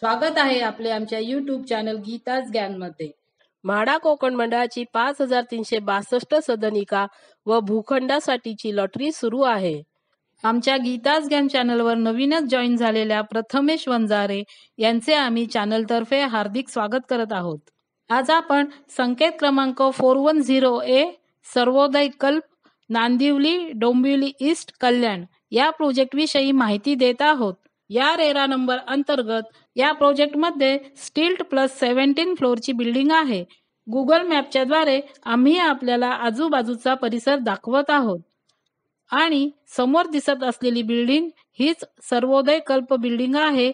स्वागत आहे आपले आमच्या YouTube चॅनल गीताच ज्ञानमध्ये। म्हाडा कोकण मंडळाची 5362 सदनिका व भूखंडासाठीची लॉटरी सुरू आहे। आमच्या गीताच ज्ञान चॅनलवर नवीनच जॉईन झालेल्या प्रथमेश वंजारे यांचे आम्ही चॅनलतर्फे हार्दिक स्वागत करत आहोत। आज आपण संकेत क्रमांक 410A सर्वोदय कल्प नांदिवली डोंबिवली ईस्ट कल्याण या प्रोजेक्ट विषयी माहिती देत आहोत। या रेरा नंबर अंतर्गत या प्रोजेक्ट मध्ये स्टील्ट प्लस 17 फ्लोअरची बिल्डिंग आहे। गुगल मॅपच्या द्वारे आम्ही आपल्याला आजूबाजूचा परिसर दाखवत आहोत आणि समोर दिसत असलेली बिल्डिंग हीच सर्वोदय कल्प बिल्डिंग आहे।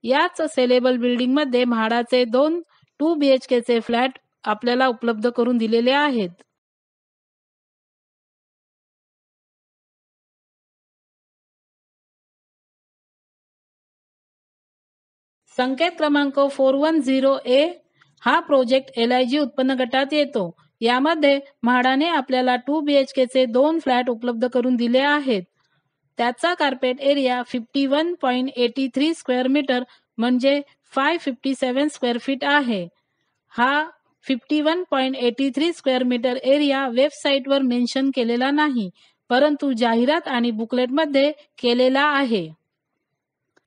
याच सेलेबल बिल्डिंग मध्ये म्हाडाचे 2 2 BHK चे फ्लॅट आपल्याला उपलब्ध करून दिलेले आहेत। संकेत क्रमांक 410A हा प्रोजेक्ट LIG उत्पन्न गटात येतो। यामध्ये म्हाडाने आपल्याला 2 BHK चे 2 फ्लॅट उपलब्ध करून दिले आहेत। त्याचा कार्पेट एरिया 51.83 स्क्वेअर मीटर म्हणजे 557 स्क्वेअर फीट आहे। हा 51.83 स्क्वेअर मीटर एरिया वेबसाईटवर मेन्शन केलेला नाही, परंतु जाहिरात आणि बुकलेट मध्ये केलेला आहे।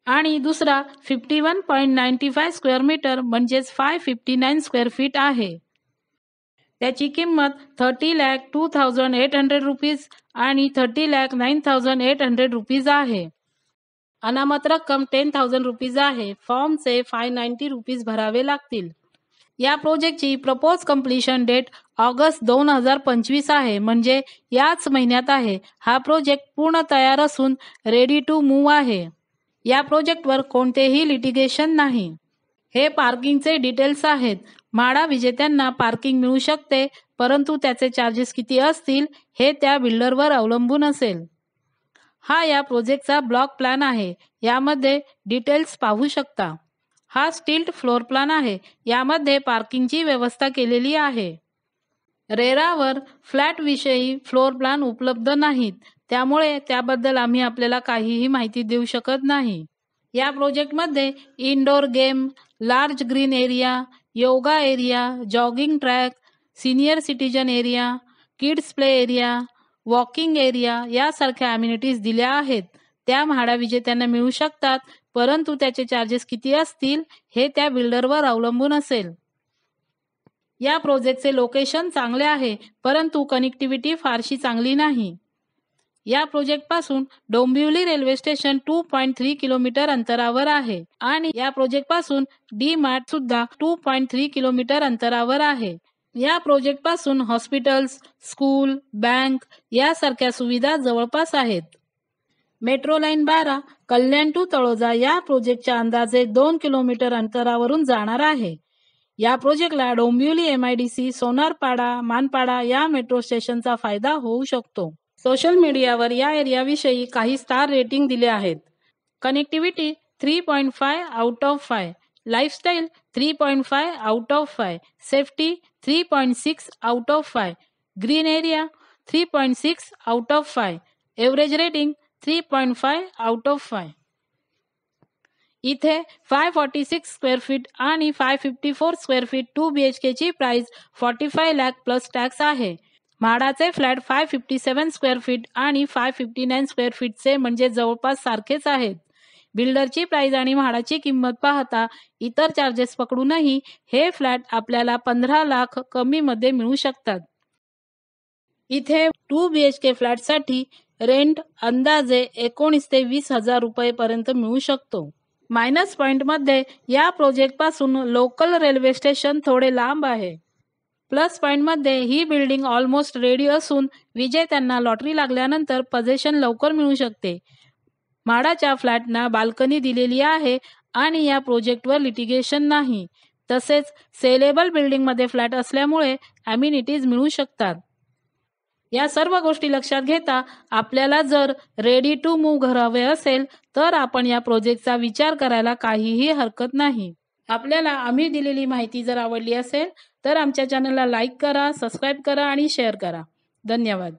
आणि दुसरा 51.95 स्क्वेअर मीटर म्हणजेच 559 स्क्वेअर फीट आहे। त्याची किंमत 30,02,800 रुपीज आणि 30,09,800 रुपीज आहे। अनामत रक्कम 10,000 रुपीज आहे। फॉर्मचे 590 रुपीज भरावे लागतील। या प्रोजेक्टची प्रपोज कंप्लीशन डेट ऑगस्ट 2025 आहे, म्हणजे याच महिन्यात आहे। हा प्रोजेक्ट पूर्ण तयार असून रेडी टू मूव्ह आहे। या प्रोजेक्टवर कोणतेही लिटिगेशन नाही। हे पार्किंगचे डिटेल्स आहेत। म्हाडा विजेत्यांना पार्किंग मिळू शकते, परंतु त्याचे चार्जेस किती असतील हे त्या बिल्डरवर अवलंबून असेल। हा या प्रोजेक्टचा ब्लॉक प्लॅन आहे। यामध्ये डिटेल्स पाहू शकता। हा स्टील्ट फ्लोर प्लॅन आहे। यामध्ये पार्किंगची व्यवस्था केलेली आहे। रेरावर फ्लॅट विषयी फ्लोर प्लॅन उपलब्ध नाहीत, त्यामुळे त्याबद्दल आम्ही आपल्याला काहीही माहिती देऊ शकत नाही। या प्रोजेक्टमध्ये indoor game, large green area, yoga area, jogging track, senior citizen area, kids play area, walking area यासारख्या अम्युनिटीज दिल्या आहेत। त्या म्हाडा विजेत्यांना मिळू शकतात, परंतु त्याचे चार्जेस किती असतील हे त्या बिल्डरवर अवलंबून असेल। या प्रोजेक्टचे लोकेशन चांगले आहे, परंतु कनेक्टिव्हिटी फारशी चांगली नाही। या प्रोजेक्ट पासून डोंबिवली रेल्वे स्टेशन 2.3 किलोमीटर अंतरावर आहे आणि या प्रोजेक्ट पासून डी मार्ट सुद्धा 2.3 किलोमीटर अंतरावर आहे। या प्रोजेक्ट पासून हॉस्पिटल्स, स्कूल, बँक यासारख्या सुविधा जवळपास आहेत। Metro line 12 Kalyan to Taloja या प्रोजेक्टच्या अंदाजे 2 किलोमीटर अंतरावरून जाणार आहे। या प्रोजेक्टला डोंबिवली MIDC, सोनारपाडा, मानपाडा या मेट्रो स्टेशनचा फायदा होऊ शकतो। सोशल मीडियावर या एरियाविषयी काही स्टार रेटिंग दिले आहेत। Connectivity 3.5 out of 5, lifestyle 3.5 out of 5, safety 3.6 out of 5, green area 3.6 out of 5, average rating 3.5 out of 5। इथे 546 स्क्वेअर फीट आणि 554 स्क्वेअर फीट 2 BHK ची प्राइस 45 लाख प्लस टॅक्स आहे। म्हाडाचे फ्लॅट 557 स्क्वेअर फीट आणि 559 स्क्वेअर फीटचे म्हणजे जवळपास सारखेच आहेत। बिल्डरची प्राइस आणि म्हाडाची किंमत पाहता इतर चार्जेस पकडूनही हे फ्लॅट आपल्याला 15 लाख कमी मध्ये मिळू शकतात। इथे 2 BHK फ्लॅटसाठी रेंट अंदाजे 19 ते 20 हजार रुपये पर्यंत मिळू शकतो। मायनस पॉइंट मध्ये या प्रोजेक्ट पासून लोकल रेल्वे स्टेशन थोडे लांब आहे। प्लस पॉइंट मध्ये ही बिल्डिंग ऑलमोस्ट रेडी असून विजेत्यांना लॉटरी लागल्यानंतर पोझिशन लवकर मिळू शकते। म्हाडाच्या फ्लॅटना बाल्कनी दिलेली आहे आणि या प्रोजेक्टवर लिटिगेशन नाही। तसेच सेलेबल बिल्डिंग मध्ये फ्लॅट असल्यामुळे अम्युनिटीज मिळू शकतात। या सर्व गोष्टी लक्षात घेता आपल्याला जर रेडी टू मूव्ह घर हवे असेल तर आपण या प्रोजेक्टचा विचार करायला काहीही हरकत नाही। आपल्याला आम्ही दिलेली माहिती जर आवडली असेल तर आमच्या चॅनलला लाईक करा, सबस्क्राईब करा आणि शेअर करा। धन्यवाद।